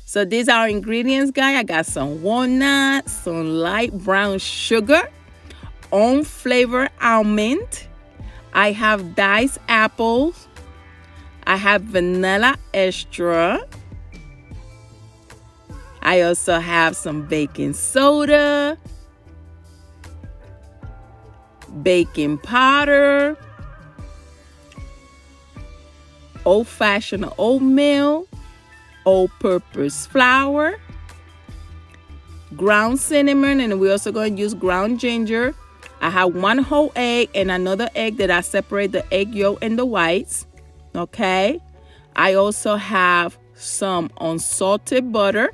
So these are our ingredients, guys. I got some walnuts, some light brown sugar, own flavor almond. I have diced apples. I have vanilla extra. I also have some baking soda, baking powder, old-fashioned oatmeal, all-purpose flour, ground cinnamon, and we're also going to use ground ginger. I have 1 whole egg and another egg that I separate the egg yolk and the whites. Okay. I also have some unsalted butter.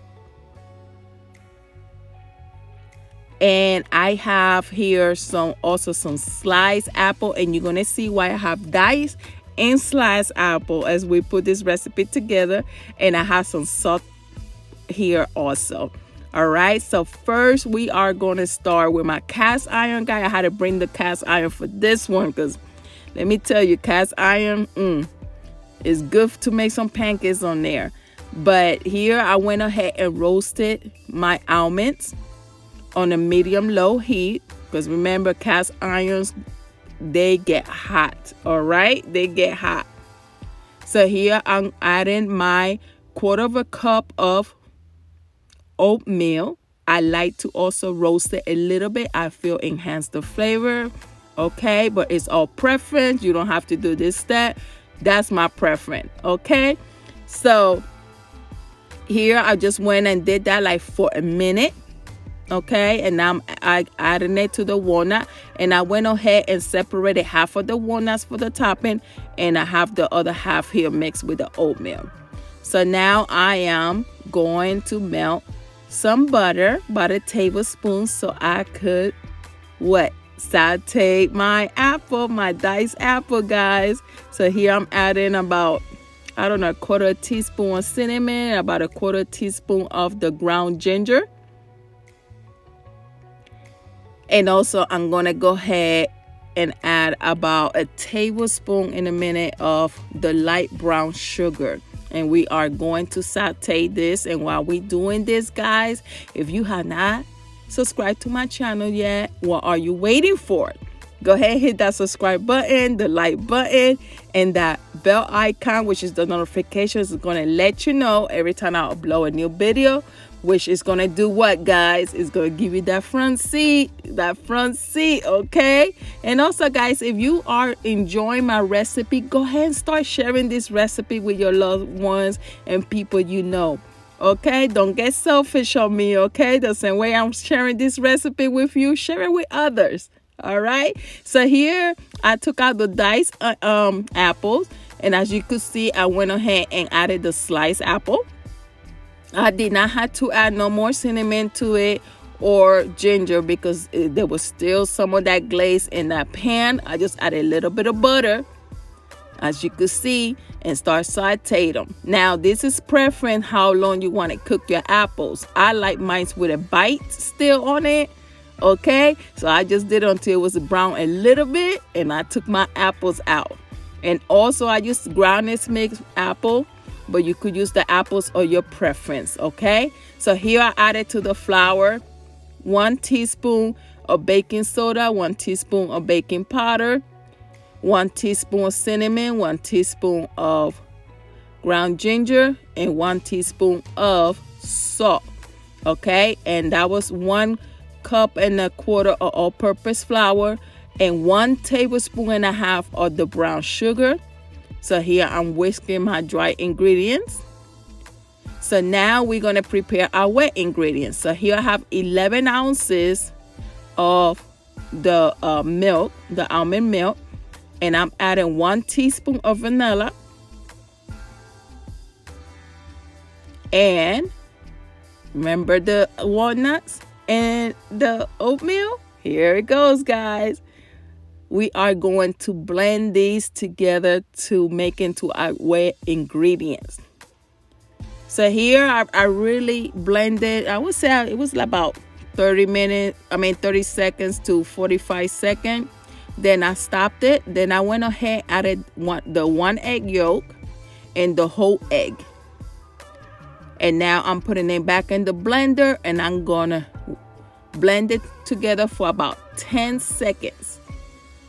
And I have here some sliced apple, and you're going to see why I have diced and sliced apple as we put this recipe together. And I have some salt here also. All right, so first we are going to start with my cast iron, guy. I had to bring the cast iron for this one because let me tell you, cast iron is good to make some pancakes on there. But here I went ahead and roasted my almonds on a medium-low heat, because remember, cast irons, they get hot. All right, they get hot. So here I'm adding my 1/4 cup of oatmeal. I like to also roast it a little bit. I feel enhance the flavor. Okay, but it's all preference. You don't have to do this step. That's my preference. Okay, so here I just went and did that like for a minute. Okay, and now I adding it to the walnut, and I went ahead and separated half of the walnuts for the topping, and I have the other half here mixed with the oatmeal. So now I am going to melt some butter, about a tablespoon, so I could saute my apple, my diced apple, guys. So here I'm adding about, I don't know, 1/4 teaspoon of cinnamon, about 1/4 teaspoon of the ground ginger. And also I'm going to go ahead and add about a tablespoon in a minute of the light brown sugar. And we are going to saute this. And while we're doing this, guys, if you have not subscribed to my channel yet, what are you waiting for? Go ahead and hit that subscribe button, the like button, and that bell icon, which is the notifications. Is going to let you know every time I upload a new video, which is going to do what, guys? It's going to give you that front seat, okay? And also, guys, if you are enjoying my recipe, go ahead and start sharing this recipe with your loved ones and people you know, okay? Don't get selfish on me, okay? The same way I'm sharing this recipe with you, share it with others, all right? So here, I took out the diced apples, and as you could see, I went ahead and added the sliced apple. I did not have to add no more cinnamon to it or ginger because there was still some of that glaze in that pan. I just added a little bit of butter, as you could see, and start sauteing them. Now, this is preference how long you want to cook your apples. I like mine with a bite still on it, okay? So I just did it until it was brown a little bit, and I took my apples out. And also, I used groundnut mixed apple, but you could use the apples or your preference, okay? So here I added to the flour 1 teaspoon of baking soda, 1 teaspoon of baking powder, 1 teaspoon of cinnamon, 1 teaspoon of ground ginger, and 1 teaspoon of salt, okay? And that was 1 cup and a quarter of all-purpose flour and 1 tablespoon and a half of the brown sugar. So here I'm whisking my dry ingredients. So now we're going to prepare our wet ingredients. So here I have 11 ounces of the milk, the almond milk. And I'm adding 1 teaspoon of vanilla. And remember the walnuts and the oatmeal? Here it goes, guys. We are going to blend these together to make into our wet ingredients. So here I really blended. I would say it was about 30 seconds to 45 seconds. Then I stopped it. Then I went ahead and added the 1 egg yolk and the whole egg. And now I'm putting it back in the blender, and I'm gonna blend it together for about 10 seconds.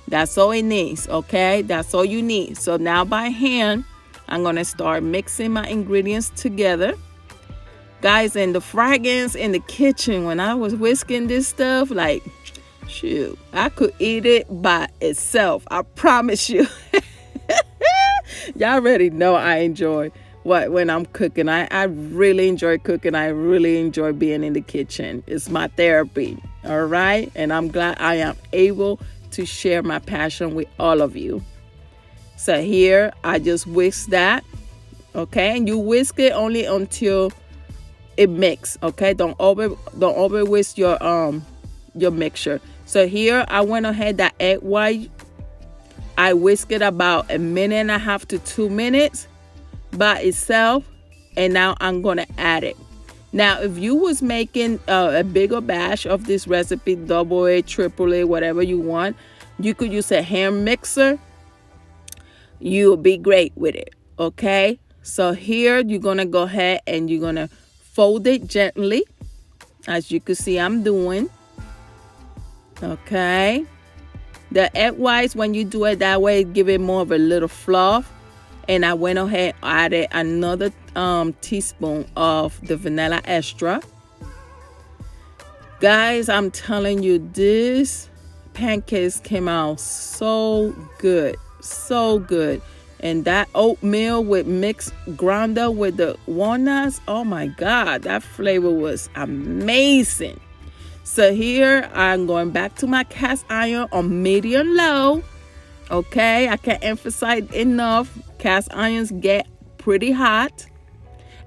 That's all it needs, okay? That's all you need. So now by hand, I'm gonna start mixing my ingredients together. Guys, and the fragrance in the kitchen when I was whisking this stuff, like, shoot, I could eat it by itself. I promise you. Y'all already know I enjoy when I'm cooking. I really enjoy cooking. I really enjoy being in the kitchen. It's my therapy, all right? And I'm glad I am able to share my passion with all of you. So here, I just whisk that, okay? And you whisk it only until it mix, okay? Don't over whisk your mixture. So here I went ahead, that egg white, I whisk it about 1.5 to 2 minutes by itself, and now I'm gonna add it. Now if you was making a bigger batch of this recipe, double A, triple A, whatever you want, you could use a hand mixer. You'll be great with it, okay? So here you're gonna go ahead and you're gonna fold it gently, as you can see I'm doing. Okay, the egg whites, when you do it that way, give it more of a little fluff. And I went ahead and added another teaspoon of the vanilla extra. Guys, I'm telling you, this pancakes came out so good, so good. And that oatmeal with mixed ground up with the walnuts, oh my God, that flavor was amazing. So here I'm going back to my cast iron on medium low. Okay, I can't emphasize enough, cast irons get pretty hot.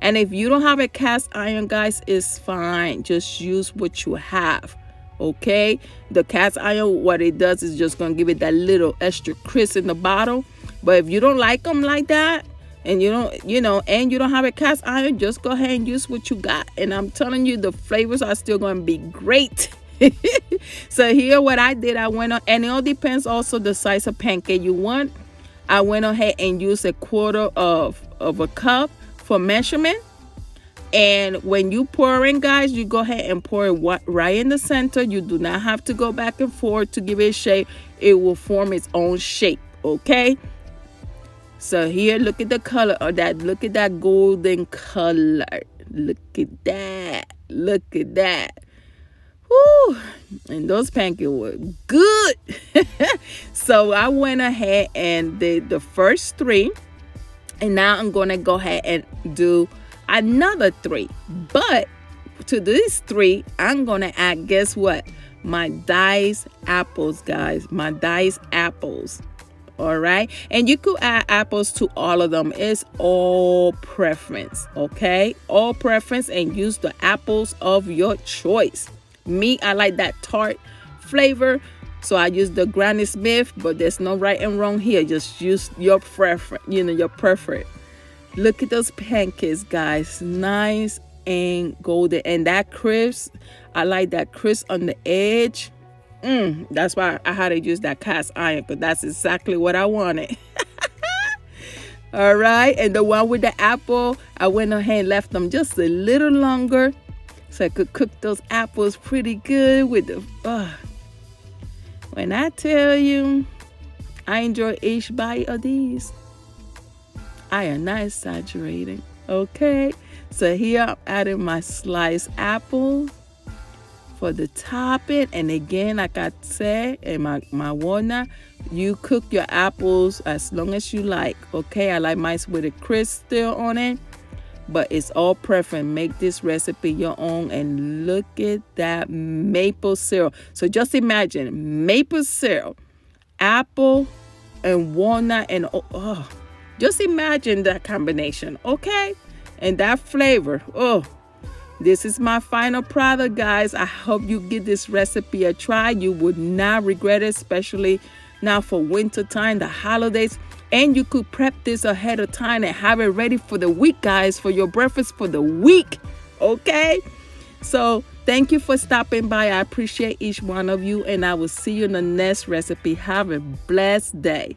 And if you don't have a cast iron, guys, it's fine. Just use what you have. Okay, the cast iron, what it does is just gonna give it that little extra crisp in the bottom. But if you don't like them like that, and you don't have a cast iron, just go ahead and use what you got. And I'm telling you, the flavors are still going to be great. So here what I did, I went on, and it all depends also the size of pancake you want. I went ahead and used 1/4 of a cup for measurement. And when you pour in, guys, you go ahead and pour it right in the center. You do not have to go back and forth to give it shape. It will form its own shape, okay? So here, look at the color of that. Look at that golden color. Look at that. Look at that. Woo! And those pancakes were good. So I went ahead and did the first 3. And now I'm going to go ahead and do another 3. But to these 3, I'm going to add, guess what? My diced apples, guys. My diced apples. All right, and you could add apples to all of them. It's all preference, okay? All preference, and use the apples of your choice. Me, I like that tart flavor, so I use the Granny Smith, but there's no right and wrong here. Just use your preference, your preference. Look at those pancakes, guys. Nice and golden, and that crisp. I like that crisp on the edge. That's why I had to use that cast iron, because that's exactly what I wanted. All right, and the one with the apple, I went ahead and left them just a little longer so I could cook those apples pretty good with the. When I tell you, I enjoy each bite of these. I am not exaggerating, okay? So here I'm adding my sliced apple for the topping, and again, like I said, and my walnut, you cook your apples as long as you like, okay? I like mine with a crisp still on it, but it's all preference. Make this recipe your own, and look at that maple syrup. So just imagine maple syrup, apple, and walnut, and just imagine that combination, okay? And that flavor, this is my final product, guys. I hope you give this recipe a try. You would not regret it, especially now for winter time, the holidays. And you could prep this ahead of time and have it ready for the week, guys, for your breakfast for the week, okay? So thank you for stopping by. I appreciate each one of you, and I will see you in the next recipe. Have a blessed day.